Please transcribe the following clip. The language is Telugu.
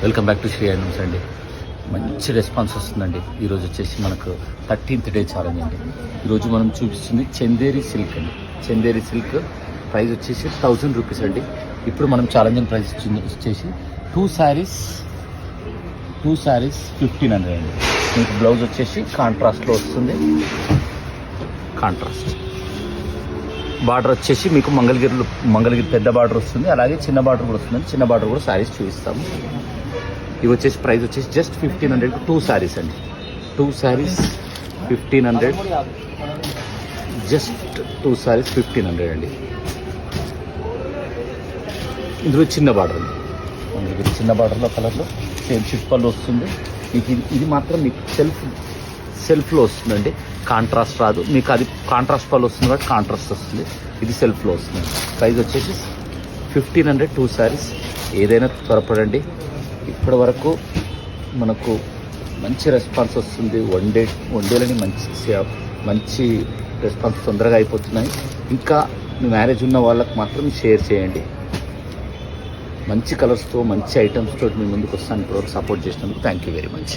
Welcome back to Shri items అండి. మంచి రెస్పాన్స్ వస్తుందండి. ఈరోజు వచ్చేసి మనకు 13th డే ఛాలెంజ్ అండి. ఈరోజు మనం చూపిస్తుంది చందేరి సిల్క్ అండి. చందేరి సిల్క్ ప్రైస్ వచ్చేసి 1000 రూపీస్ అండి. ఇప్పుడు మనం ఛాలెంజింగ్ ప్రైస్ వచ్చేసి టూ శారీస్ 1500 అండి. మీకు బ్లౌజ్ వచ్చేసి కాంట్రాస్ట్లో వస్తుంది. కాంట్రాస్ట్ బార్డర్ వచ్చేసి మీకు మంగళగిరి పెద్ద బార్డర్ వస్తుంది, అలాగే చిన్న బార్డర్ కూడా వస్తుంది. చిన్న బార్డర్ కూడా శారీస్ చూపిస్తాము. ఇవి వచ్చేసి ప్రైస్ వచ్చేసి జస్ట్ 1500 టూ శారీస్ అండి. Two saris 1500, just two saris 1500 అండి. ఇందులో చిన్న బార్డర్ అండి, మంగళగిరి చిన్న బార్డర్లో కలర్లో సేమ్ షిఫ్ట్ పళ్ళు వస్తుంది. మీకు ఇది మాత్రం మీకు సెల్ఫ్లో వస్తుందండి, కాంట్రాస్ట్ రాదు. మీకు అది కాంట్రాస్ట్ పళ్ళు వస్తుంది కాబట్టి కాంట్రాస్ట్ వస్తుంది. ఇది సెల్ఫ్లో వస్తుంది. ప్రైస్ వచ్చేసి 1500 టూ శారీస్. ఏదైనా త్వరపడండి. ఇప్పటి వరకు మనకు మంచి రెస్పాన్స్ వస్తుంది. వన్ డేలని మంచి రెస్పాన్స్ తొందరగా అయిపోతున్నాయి. ఇంకా మ్యారేజ్ ఉన్న వాళ్ళకి మాత్రం షేర్ చేయండి. మంచి కలర్స్తో మంచి ఐటమ్స్తో మీ ముందుకు వస్తాను. ఇప్పటివరకు సపోర్ట్ చేసినందుకు థ్యాంక్ యూ వెరీ మచ్.